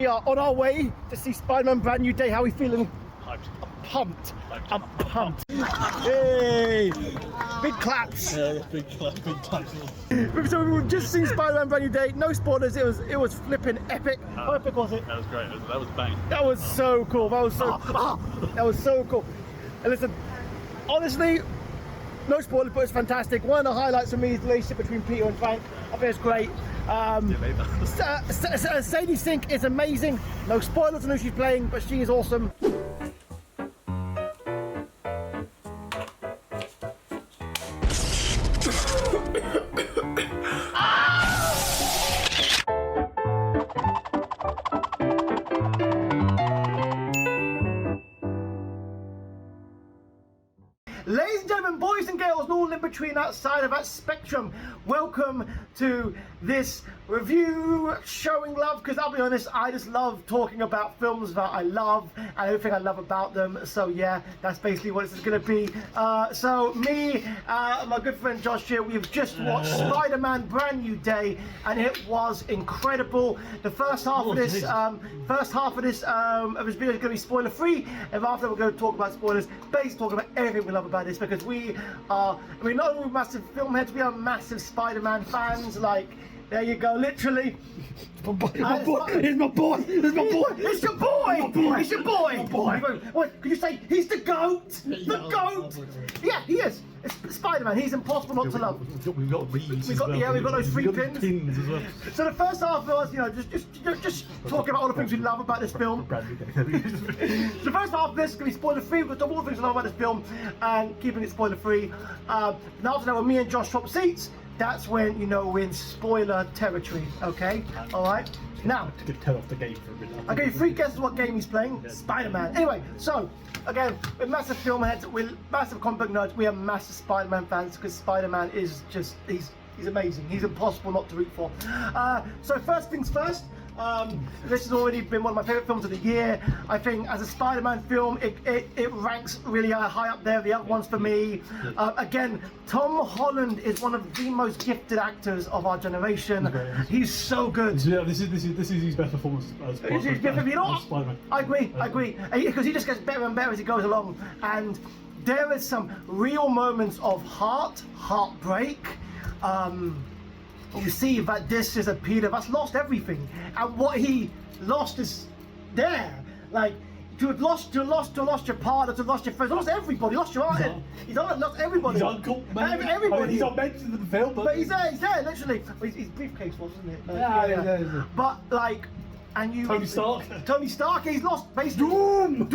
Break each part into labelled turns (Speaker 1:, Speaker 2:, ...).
Speaker 1: We are on our way to see Spider-Man Brand New Day. How are we feeling?
Speaker 2: Hyped.
Speaker 1: Pumped. I'm pumped. Hey! Big claps.
Speaker 2: Yeah, big claps.
Speaker 1: So we've just seen Spider-Man Brand New Day. No spoilers. It was flipping epic. How epic was it?
Speaker 2: That was great. That was bang.
Speaker 1: That was so cool. That was so cool. And listen, honestly, no spoilers, but it's fantastic. One of the highlights for me is the relationship between Peter and Frank. I think it's great. Sadie Sink is amazing. No spoilers on who she's playing, but she is awesome. Ladies and gentlemen, boys and girls, and all in between outside of that spectrum, welcome to this review showing love, because I'll be honest, I just love talking about films that I love and everything I love about them. So yeah, that's basically what this is going to be. So me, my good friend Josh here, we've just watched Spider-Man Brand New Day, and it was incredible. The first half of this video is going to be spoiler free, and after we're going to talk about spoilers, basically talking about everything we love about this, because we are, not only massive film heads, we are massive Spider-Man fans. Like, there you go, literally.
Speaker 2: It's my boy. It's your boy.
Speaker 1: It's your boy. What could you say? He's the goat. The goat. Yeah, he is. It's Spider-Man. He's impossible not to love.
Speaker 2: We've got these.
Speaker 1: We've got those three pins.
Speaker 2: As well.
Speaker 1: So the first half was, just talking about all the things we love about this film. The first half of this is going to be spoiler free. We're going to talk all the things we love about this film and keeping it spoiler free. Now after that, when me and Josh swap seats, that's when we're in spoiler territory. Okay, all right. Now,
Speaker 2: to turn off the game for a minute.
Speaker 1: I'll give you 3 guesses what game he's playing. Yeah. Spider-Man. Anyway, so again, we're massive film heads, we're massive comic book nerds, we are massive Spider-Man fans, because Spider-Man is just he's amazing. He's impossible not to root for. So first things first. This has already been one of my favourite films of the year. I think as a Spider-Man film, it ranks really high up there, the other ones for me. Again, Tom Holland is one of the most gifted actors of our generation. He's so good.
Speaker 2: Yeah, this is his best performance as Spider-Man.
Speaker 1: I agree. Because he just gets better and better as he goes along. And there is some real moments of heartbreak. You see that this is a Peter that's lost everything, and what he lost is there. Like, to have lost your partner, to have lost your friends, lost everybody, lost your aunt. He's lost everybody.
Speaker 2: His uncle, maybe.
Speaker 1: Everybody.
Speaker 2: He's not mentioned in the film, but
Speaker 1: he's there, literally. His briefcase was, wasn't it?
Speaker 2: Yeah.
Speaker 1: But like. And
Speaker 2: Tony Stark,
Speaker 1: he's lost basically Doom.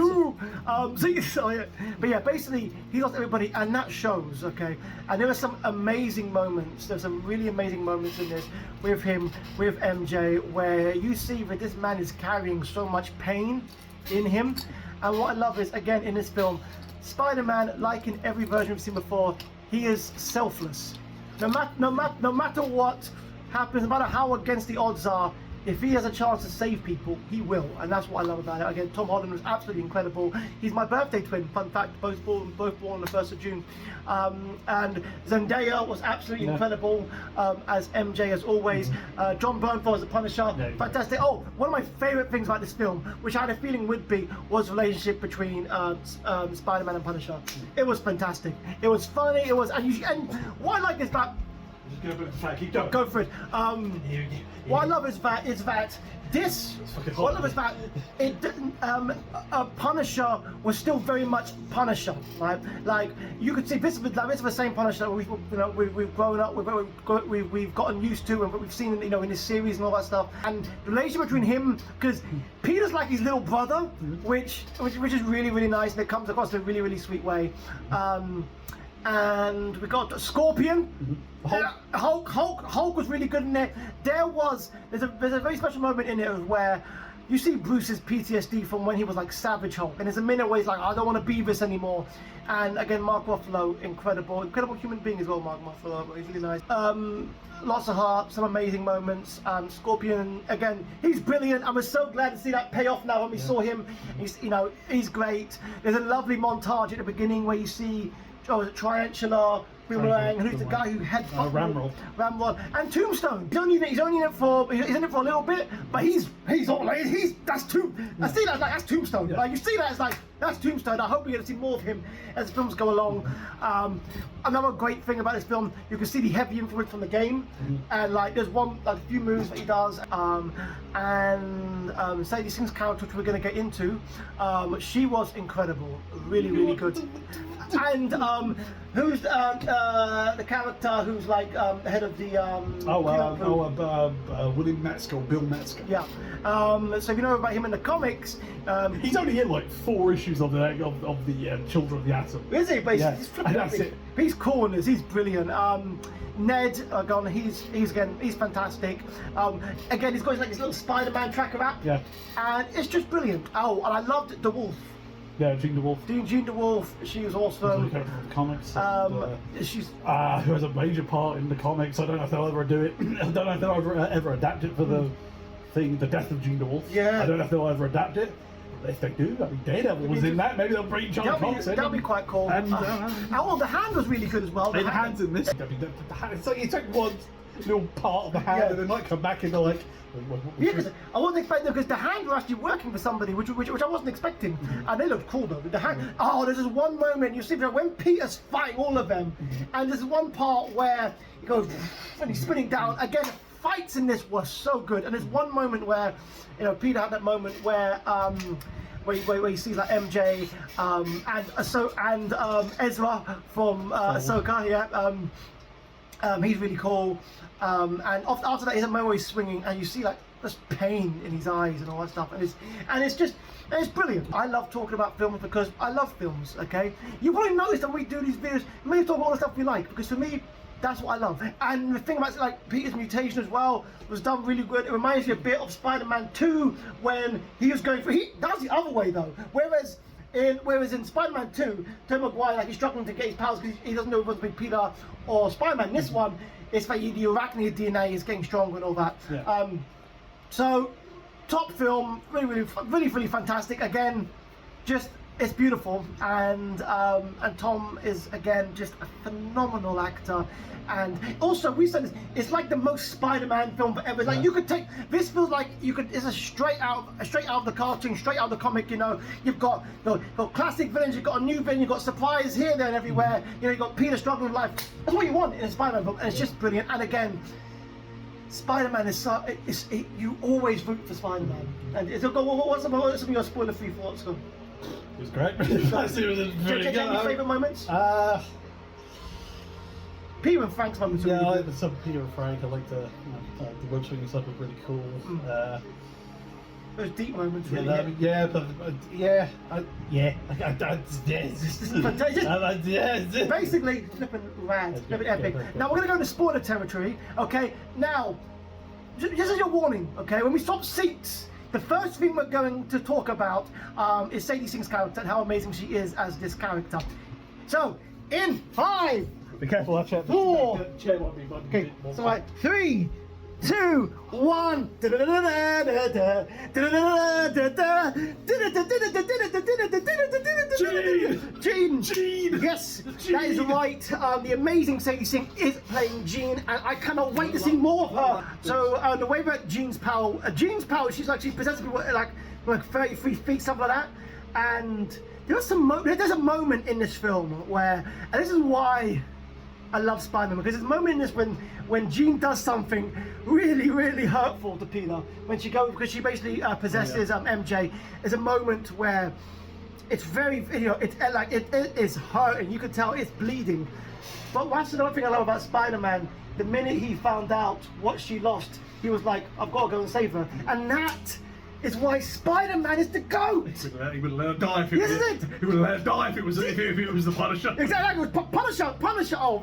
Speaker 1: But yeah, basically he lost everybody, and that shows. Okay, and there are some amazing moments. There's some really amazing moments in this with him, with MJ, where you see that this man is carrying so much pain in him. And what I love is, again, in this film, Spider-Man, like in every version we've seen before, he is selfless. No matter what happens, no matter how against the odds are, if he has a chance to save people, he will, and that's what I love about it. Again, Tom Holland was absolutely incredible. He's my birthday twin, fun fact, both born on the 1st of June. And Zendaya was absolutely incredible, as MJ as always. John Bernthal as the Punisher, fantastic. Oh, one of my favourite things about this film, which I had a feeling would be, was the relationship between Spider-Man and Punisher. It was fantastic. It was funny, it was, and what I like is that, go for it. What I love is that Punisher was still very much Punisher, right? Like, you could see this is the same Punisher that we've grown up, we've gotten used to, and we've seen in this series and all that stuff. And the relationship between him, because Peter's like his little brother, which is really, really nice, and it comes across in a really, really sweet way. And we got Scorpion. Hulk was really good in there. There's a very special moment in it where you see Bruce's PTSD from when he was like Savage Hulk, and there's a minute where he's like, I don't want to be this anymore. And again, Mark Ruffalo, incredible human being as well. Mark Ruffalo, he's really nice. Lots of heart, some amazing moments. Scorpion, again, he's brilliant. I was so glad to see that payoff now when we saw him. He's great. There's a lovely montage at the beginning where you see Triantula Boomerang, who's the guy who heads
Speaker 2: Ramrod.
Speaker 1: Ramrod, and Tombstone. He's only in it for a little bit, but he's all like that's I see that like that's Tombstone. Like you see that as like that's Tombstone. I hope we're gonna see more of him as the films go along. Another great thing about this film, you can see the heavy influence from the game, and like there's a few moves that he does, and Sadie Sink's character, which we're gonna get into, she was incredible, really good. And who's the character who's like the head of the
Speaker 2: William Metzger, Bill Metzger.
Speaker 1: Yeah. So if you know about him in the comics,
Speaker 2: he's only in like 4 issues of the Children of the Atom.
Speaker 1: Is he? But
Speaker 2: yeah.
Speaker 1: he's
Speaker 2: That's it.
Speaker 1: He's cool in this. He's brilliant. Ned, he's fantastic. Again, he's got like this little Spider-Man tracker app.
Speaker 2: Yeah.
Speaker 1: And it's just brilliant. Oh, and I loved the Wolf.
Speaker 2: Yeah, Jean DeWolf.
Speaker 1: Jean DeWolf, she was awesome.
Speaker 2: She's the comics.
Speaker 1: She's
Speaker 2: who has a major part in the comics. I don't know if they'll ever do it. I don't know if they'll ever adapt it for the death of Jean DeWolf.
Speaker 1: Yeah.
Speaker 2: I don't know if they'll ever adapt it. If they do, I mean, Daredevil was in that. Maybe they'll bring John Cox in.
Speaker 1: That'll be quite cool.
Speaker 2: And
Speaker 1: the hand was really good as well.
Speaker 2: The hand's in this. It's like you take one little part of the hand and they might come back and they're like.
Speaker 1: Yeah, because I wasn't expecting because the hand were actually working for somebody, which I wasn't expecting, and they looked cool though. The hand. Oh, there's this one moment you see when Peter's fighting all of them, and there's one part where he goes and he's spinning down again. Fights in this were so good, and there's one moment where Peter had that moment where where he sees like MJ and Ezra from Ahsoka. Yeah. He's really cool. And after that, he's a moment where he's swinging, and you see like this pain in his eyes and all that stuff, and it's brilliant. I love talking about films because I love films. Okay, you probably noticed that when we do these videos, we may talk about all the stuff we like because for me, that's what I love. And the thing about like Peter's mutation as well was done really good. It reminds me a bit of Spider-Man 2 when he was going for that's the other way though. Whereas in Spider-Man 2, Tobey Maguire he's struggling to get his powers because he doesn't know whether to be Peter or Spider-Man. This one, it's like the arachnid DNA is getting stronger and all that. Yeah. So top film, really fantastic. Again, just it's beautiful, and Tom is again just a phenomenal actor. And also, we said this, it's like the most Spider-Man film ever. Like you could take this feels like it's a straight out of the cartoon, straight out of the comic. You've got classic villains, you've got a new villain, you've got surprises here, there, and everywhere. You've got Peter struggling with life. That's what you want in a Spider-Man film, and it's just brilliant. And again, Spider-Man is you always root for Spider-Man. And what's some of your spoiler-free thoughts?
Speaker 2: It was great. It was really good.
Speaker 1: Any favourite moments? Peter and Frank's moments.
Speaker 2: Yeah,
Speaker 1: really
Speaker 2: I like the sub Peter and Frank. I like the web swinging stuff was really cool.
Speaker 1: Those deep moments.
Speaker 2: Yeah,
Speaker 1: Really basically, flipping rad, flipping epic. Now we're gonna go into spoiler territory. Okay, now just as your warning. Okay, when we swap seats. The first thing we're going to talk about is Sadie Sink's character and how amazing she is as this character. So, in 5,
Speaker 2: be careful, that chair.
Speaker 1: 4.
Speaker 2: The chair might be
Speaker 1: Okay, so like 3, 2, 1. Jean. Yes, that is right. The amazing Sadie Sink is playing Jean, and I cannot wait to see more of her. So the way that Jean's power, she's like she possesses people like 33 feet, something like that. And there's a moment in this film where, and this is why I love Spider-Man, because there's a moment in this when Jean does something really hurtful to Peter because she basically possesses MJ. There's a moment where it's very it is hurting. You can tell it's bleeding. But that's another thing I love about Spider-Man. The minute he found out what she lost, he was like, I've got to go and save her, and that is why Spider-Man is the GOAT.
Speaker 2: He would let her die if it was the Punisher.
Speaker 1: Exactly, it was Punisher. Oh,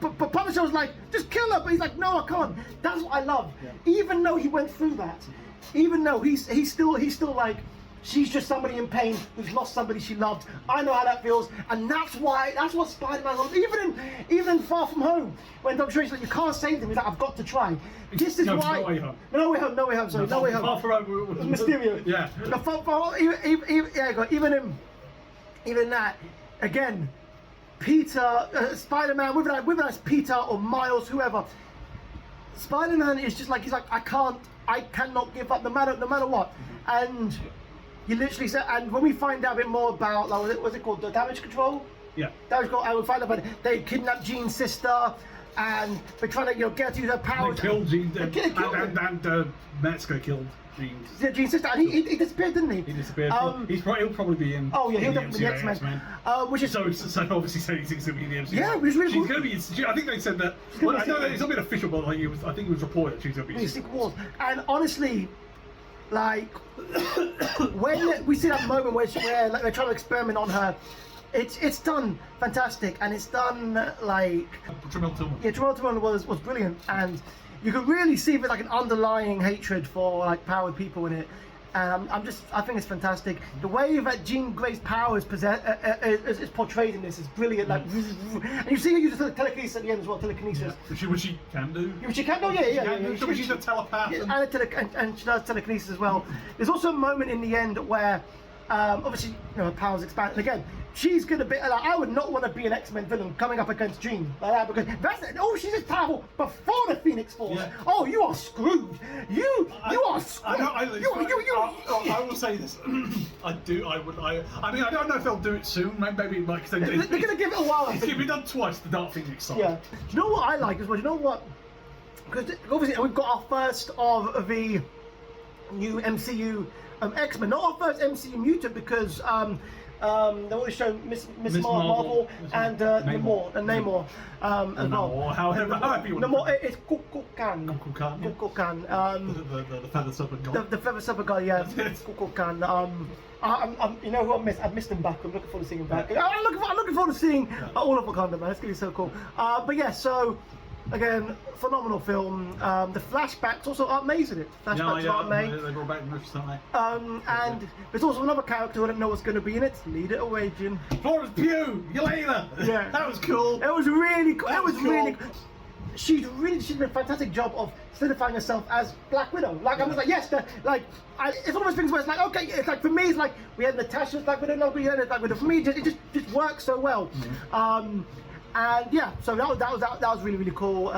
Speaker 1: but Punisher was like, just kill her. But he's like, no, I can't. That's what I love. Yeah. Even though he went through that, even though he's still like, she's just somebody in pain who's lost somebody she loved. I know how that feels, and that's what Spider-Man loves. Even in Far From Home, when Dr. Strange like, you can't save them, he's like, I've got to try. This is why. No Way Home. Sorry, No Way Home.
Speaker 2: Far From Home.
Speaker 1: Mysterio.
Speaker 2: Yeah.
Speaker 1: Even that again. Peter, Spider-Man, whether that's Peter or Miles, whoever. Spider-Man is just like, he's like, I cannot give up no matter what. And you literally said, and when we find out a bit more about, like, what's it called, the damage control?
Speaker 2: Yeah.
Speaker 1: Damage control, and we find out about they kidnapped Jean's sister, and they're trying to, get her to use her powers.
Speaker 2: They killed Jean,
Speaker 1: and
Speaker 2: Metzger killed Jean's.
Speaker 1: Yeah, Jean's sister, and he disappeared, didn't he?
Speaker 2: He disappeared. He'll probably be in.
Speaker 1: Oh yeah, he'll
Speaker 2: the
Speaker 1: definitely be X-Men. Which is
Speaker 2: so obviously saying he's going to be in the MCU.
Speaker 1: Yeah, which is really
Speaker 2: she's
Speaker 1: cool.
Speaker 2: going to be. I think they said that. Well, I know that it's not been official, but like I think it was reported that she's going to be.
Speaker 1: Secret Wars. And honestly, like when we see that moment where like, they're trying to experiment on her, it's done fantastic, and it's done like. Tremilton was brilliant, and you could really see there's like an underlying hatred for like powered people in it. And I think it's fantastic. The way that Jean Grey's power is portrayed in this is brilliant. Like, and you see her use telekinesis at the end as well. Telekinesis.
Speaker 2: Yeah. Which she can do.
Speaker 1: Which she can do. Yeah.
Speaker 2: She's a telepath.
Speaker 1: Yeah, and she does telekinesis as well. There's also a moment in the end where, obviously, her powers expand. And again, she's gonna be like, I would not want to be an X-Men villain coming up against Jean like that, because she's just powerful before the Phoenix Force.
Speaker 2: Yeah.
Speaker 1: Oh, you are screwed. You are screwed.
Speaker 2: I will say this. I mean, I don't know if they'll do it soon. Maybe like they're
Speaker 1: gonna give it a while.
Speaker 2: It's been done twice. The Dark Phoenix side.
Speaker 1: Yeah. Do you know what I like as well? Do you know what? Because obviously we've got our first of the new MCU X-Men, not our first MCU mutant, because they always show Miss Marvel and Namor as well.
Speaker 2: However you want.
Speaker 1: Namor, it's Kukulkan.
Speaker 2: The feather serpent god.
Speaker 1: The feather serpent god, yeah. Kukulkan. You know who I missed? I missed him back. I'm looking forward to seeing him back. I'm looking forward to seeing all of Wakanda, man. It's gonna be so cool. But yeah, so. Again, phenomenal film. The flashbacks also aren't amazing. Flashbacks aren't made.
Speaker 2: They brought back most, don't they?
Speaker 1: And there's also another character who I don't know what's going to be in it. Lead it away, Jim.
Speaker 2: Florence Pugh, Yelena.
Speaker 1: Yeah,
Speaker 2: that was cool.
Speaker 1: It was really cool. Really cool. She did a fantastic job of solidifying herself as Black Widow. Like I was like, yes, it's one of those things where it's like, okay, it's like for me, it's like we had Natasha's Black Widow, no, we had Black Widow. For me, it just works so well. And yeah, so that was really, really cool.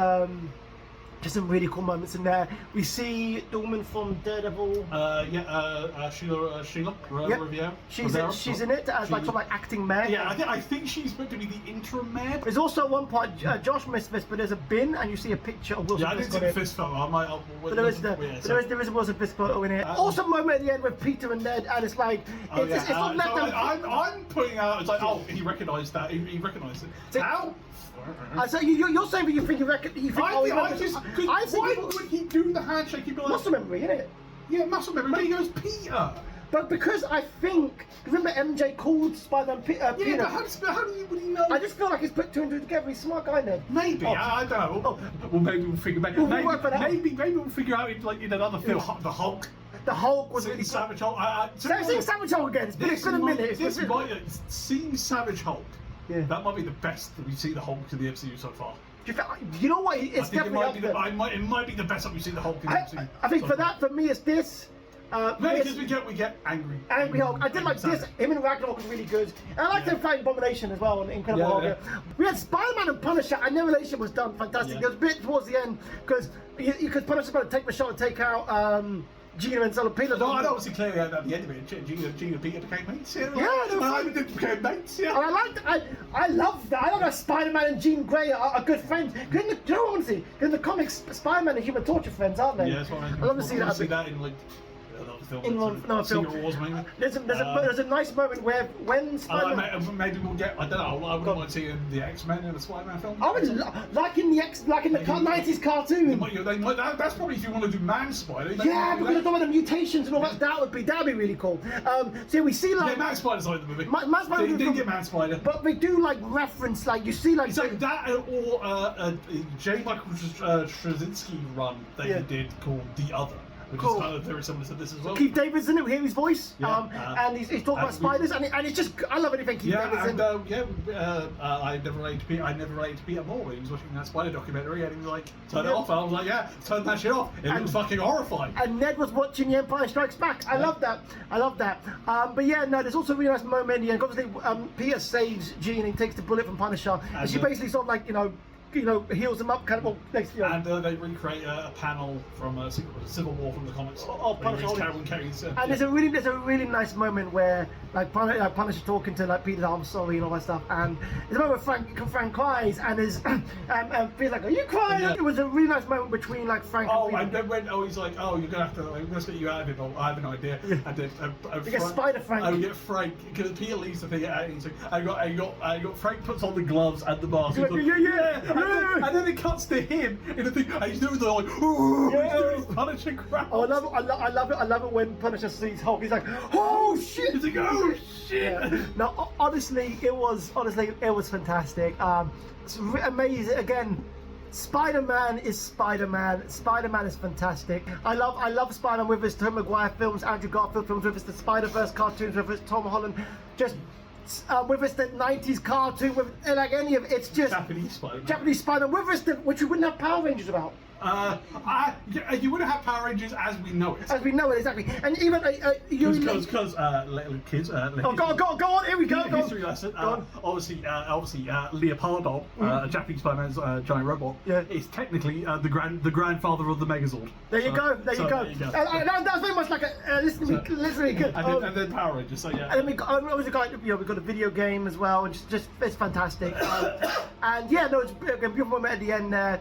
Speaker 1: Just some really cool moments in there. We see the woman from Daredevil. Sheila Riviere. She's in it as sort of acting mayor.
Speaker 2: Yeah, I think she's meant to be the interim mayor.
Speaker 1: There's also one part, Josh missed this, but there's a bin and you see a picture of Wilson Fisk.
Speaker 2: Yeah, I didn't see the Fisk photo.
Speaker 1: There is a Wilson Fisk photo in it. Also, a moment at the end with Peter and Ned, and it's like it's not left.
Speaker 2: I'm putting out. It's like, oh, he recognised that. He recognised it. How?
Speaker 1: So you're saying that you think
Speaker 2: why would he do the handshake? He'd be like,
Speaker 1: muscle memory, innit?
Speaker 2: Yeah, muscle memory. But he goes, Peter.
Speaker 1: But because I think, remember MJ called Spider-Man Peter?
Speaker 2: Yeah, but how would he know?
Speaker 1: I just feel like he's put two and two together. He's a smart guy, Ned.
Speaker 2: Maybe. I don't know. Well, maybe we'll figure out. Maybe we'll figure out in another film. The Hulk.
Speaker 1: The Hulk was really
Speaker 2: Savage Hulk.
Speaker 1: Seeing Savage Hulk again. It's been a minute.
Speaker 2: Seeing Savage Hulk.
Speaker 1: Yeah.
Speaker 2: That might be the best that we've seen the Hulk in the MCU so far.
Speaker 1: You know what? It's definitely
Speaker 2: it might be the best that we've seen the Hulk in the MCU.
Speaker 1: I think for me, it's this.
Speaker 2: Because we get angry.
Speaker 1: Angry Hulk. I did like this. Him and Ragnarok was really good. And I liked him fighting Abomination as well in Incredible Hulk. We had Spider-Man and Punisher, and their relationship was done fantastic. There was a bit towards the end because Punisher's going to take the shot and take out. Gina and Peter.
Speaker 2: No, I obviously clearly at the end of it, Gina and Peter became mates.
Speaker 1: They
Speaker 2: became mates. Yeah.
Speaker 1: And I love that. I love that Spider-Man and Jean Grey are good friends. Do you know what I want to see? In the comics, Spider-Man and Human Torch are friends, aren't they?
Speaker 2: Yeah, that's what I
Speaker 1: love to see that.
Speaker 2: See that in film.
Speaker 1: Secret
Speaker 2: Wars, maybe.
Speaker 1: There's a nice moment where when Spider-Man...
Speaker 2: maybe we'll get. I don't know. I wouldn't mind seeing the X-Men in the Spider-Man film.
Speaker 1: I would like in the 90s cartoon.
Speaker 2: That's probably if you want to do Man Spider.
Speaker 1: Yeah, because of all the mutations and all that. That'd be really cool. So we see like
Speaker 2: Man Spider's like the movie.
Speaker 1: Man Spider.
Speaker 2: They didn't get Man Spider,
Speaker 1: but they do like reference you see
Speaker 2: it's like that or J. Michael Straczynski run they did called The Other. which
Speaker 1: Cool.
Speaker 2: is kind of very similar to this as well.
Speaker 1: Keith David's in it. We hear his voice,
Speaker 2: Yeah,
Speaker 1: and he's talking about spiders, and it's just I love anything Keith David's in.
Speaker 2: I never related to Peter Moore. He was watching that Spider documentary, and he was like, "Turn it off." And I was like, "Yeah, turn that shit off." It was fucking horrifying.
Speaker 1: And Ned was watching The Empire Strikes Back. I love that. But yeah, no, there's also a really nice moment in the end. Obviously, Peter saves Jean and he takes the bullet from Punisher, and she basically sort of like heals him up, kind of.
Speaker 2: And they recreate a panel from Civil War from the comics.
Speaker 1: Punisher. And there's a really nice moment where Punisher's talking to Peter, "I'm sorry" and all that stuff. And there's a moment where Frank cries, and Peter's like, "Are you crying?" Yeah. It was a really nice moment between Frank and Peter.
Speaker 2: And then when he's like, "Oh, you're gonna have to let's get you out of it." I have an idea. Yeah. And then
Speaker 1: you get Spider Frank.
Speaker 2: I get Frank because Peter leaves the thing out, and he's like, I got Frank puts on the gloves and the mask.
Speaker 1: He's like, yeah.
Speaker 2: And then it cuts to him in the thing, and he's doing the he's doing his Punisher crap.
Speaker 1: Oh, I love it when Punisher sees Hulk. He's like, "Oh shit!"
Speaker 2: He's like, "Oh shit!"
Speaker 1: Yeah. No, honestly, it was fantastic. It's amazing. Again, Spider-Man is Spider-Man. Spider-Man is fantastic. I love Spider-Man, whether it's Tobey Maguire films, Andrew Garfield films, whether it's the Spider-Verse cartoons, whether it's Tom Holland, just. Whether it's the 90s cartoon, any of it, it's just
Speaker 2: Japanese Spider-Man.
Speaker 1: Japanese Spider-Man, whether it's which we wouldn't have Power Rangers about.
Speaker 2: You wouldn't have Power Rangers as we know it.
Speaker 1: As we know it, exactly. And even
Speaker 2: because little kids.
Speaker 1: Oh, go on! Here we go.
Speaker 2: History lesson. Obviously, Leopardo, Japanese Spider-Man's giant robot, is technically the grandfather of the Megazord.
Speaker 1: There you go. There you go. That's very much like a listening good.
Speaker 2: And then Power Rangers. So yeah.
Speaker 1: And then we got a video game as well, and just it's fantastic. And yeah, no, it's a beautiful moment at the end there.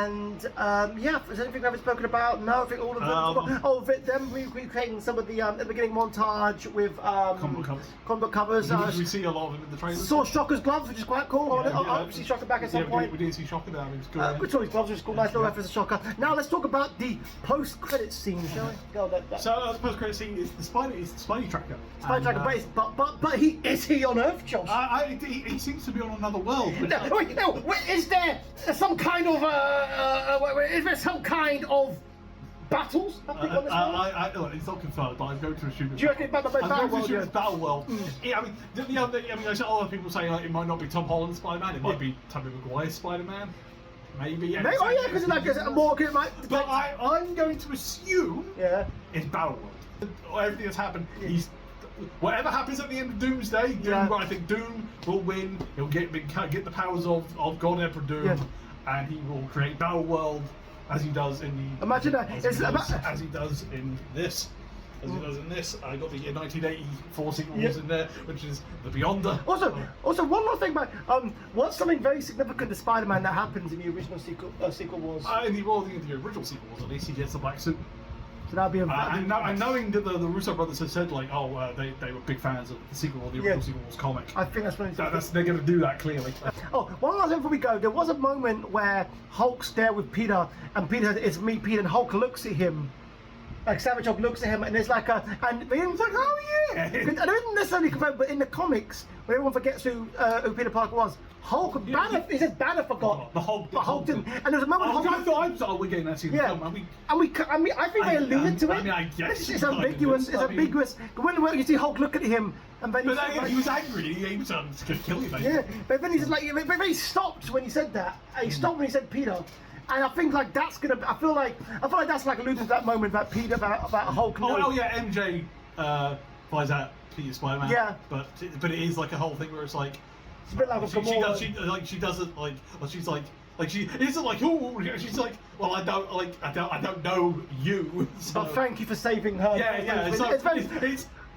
Speaker 1: Is there anything we haven't spoken about? No, I think all of it. Them recreating some of the at the beginning montage with comic covers.
Speaker 2: We see a lot of them in the trailers.
Speaker 1: Saw Shocker's gloves, which is quite cool. I see Shocker back at some point.
Speaker 2: We did see Shocker there. It's good.
Speaker 1: We saw his gloves, which is cool. Nice little reference to Shocker. Now let's talk about the post-credit scene, shall we?
Speaker 2: So the post-credit scene is the Spidey tracker.
Speaker 1: Spidey tracker, but is he on Earth, Josh?
Speaker 2: He seems to be on another world.
Speaker 1: Is there some kind of battles happening on this world?
Speaker 2: It's not confirmed, but I'm going to assume.
Speaker 1: Do you reckon
Speaker 2: it's Battle World? Yeah, I saw other people saying it might not be Tom Holland's Spider-Man. It might be Tobey Maguire's Spider-Man. Maybe.
Speaker 1: Because more.
Speaker 2: But I'm going to assume it's Battle World. Everything that's happened, whatever happens at the end of Doomsday, I think Doom will win. He'll get the powers of God Emperor Doom, and he will create Battle World as he does in the.
Speaker 1: Imagine that.
Speaker 2: As he does in this. I got the 1984 sequels in there, which is the Beyonder.
Speaker 1: Also, one more thing, what's something very significant to Spider-Man that happens in the original sequel was?
Speaker 2: In the original sequels, at least he gets the black suit.
Speaker 1: So that'd be
Speaker 2: and knowing that the Russo brothers have said they were big fans of the sequel, the original sequels comic.
Speaker 1: I think that's when
Speaker 2: they're going to do that clearly.
Speaker 1: One last thing before we go, there was a moment where Hulk's there with Peter, and Peter, "It's me, Peter," and Hulk looks at him. Savage Hulk looks at him, and there's and he's like, "Oh yeah!" I don't necessarily confirm, but in the comics, when everyone forgets who Peter Parker was, he says Banner forgot.
Speaker 2: The Hulk
Speaker 1: didn't. And there's a moment.
Speaker 2: I thought we're getting that scene.
Speaker 1: Yeah. I think they alluded to it.
Speaker 2: I guess
Speaker 1: it's ambiguous. It's ambiguous. When you see Hulk look at him, and then
Speaker 2: he was angry. He was going to kill him.
Speaker 1: Yeah, but then he's like, he stopped when he said that. He stopped when he said Peter. And I think that's gonna. I feel like that's alluding to that moment about Peter about Hulk.
Speaker 2: MJ finds out Peter's Spider-Man.
Speaker 1: Yeah.
Speaker 2: But it is like a whole thing where it's like.
Speaker 1: It's a bit like
Speaker 2: she doesn't like. She's like she isn't like. Oh, she's like. Well, I don't know you. So.
Speaker 1: But thank you for saving her.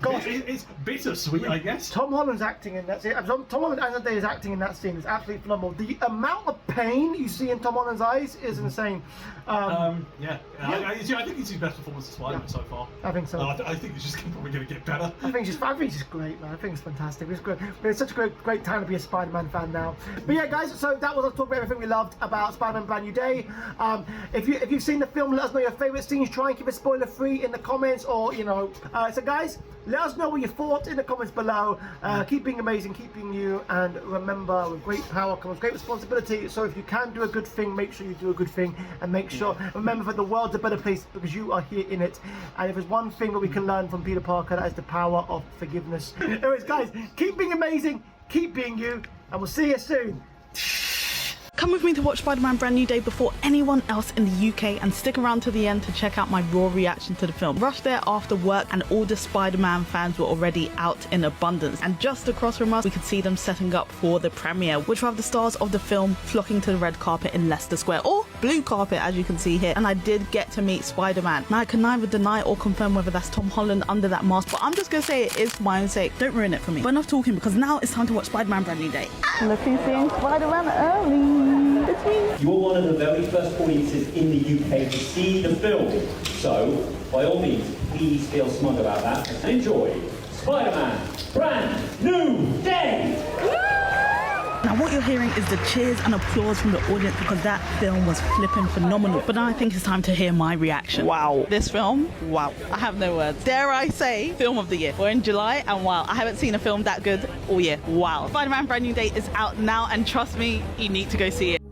Speaker 2: It's bittersweet, I guess.
Speaker 1: Tom Holland's acting in that scene. Tom Holland as a day is acting in that scene is absolutely phenomenal. The amount of pain you see in Tom Holland's eyes is insane.
Speaker 2: I think it's his best performance as Spider-Man so far.
Speaker 1: I think so.
Speaker 2: I think it's just probably going to get better.
Speaker 1: I think it's just great, man. I think it's fantastic. It's great. But it's such a great time to be a Spider-Man fan now. But yeah, guys. So that was us talking about everything we loved about Spider-Man: Brand New Day. If you've seen the film, let us know your favourite scenes. Try and keep it spoiler-free in the comments, or so guys. Let us know what your thoughts in the comments below. Keep being amazing, keep being you, and remember, with great power comes great responsibility. So if you can do a good thing, make sure you do a good thing, and remember that the world's a better place because you are here in it. And if there's one thing that we can learn from Peter Parker, that is the power of forgiveness. Anyways, guys, keep being amazing, keep being you, and we'll see you soon.
Speaker 3: Come with me to watch Spider-Man Brand New Day before anyone else in the UK, and stick around to the end to check out my raw reaction to the film. Rush there after work and all the Spider-Man fans were already out in abundance, and just across from us we could see them setting up for the premiere, which will have the stars of the film flocking to the red carpet in Leicester Square, or blue carpet as you can see here. And I did get to meet Spider-Man. Now I can neither deny or confirm whether that's Tom Holland under that mask, but I'm just gonna say it is for my own sake. Don't ruin it for me. But enough talking, because now it's time to watch Spider-Man Brand New Day. Look who's seeing Spider-Man early. It's me.
Speaker 4: You're one of the very first audiences in the UK to see the film, so by all means, please feel smug about that and enjoy Spider-Man Brand New Day!
Speaker 3: Now what you're hearing is the cheers and applause from the audience, because that film was flipping phenomenal. But now I think it's time to hear my reaction. Wow. This film, wow. I have no words. Dare I say, film of the year. We're in July and wow, I haven't seen a film that good all year. Wow. Spider-Man Brand New Day is out now, and trust me, you need to go see it.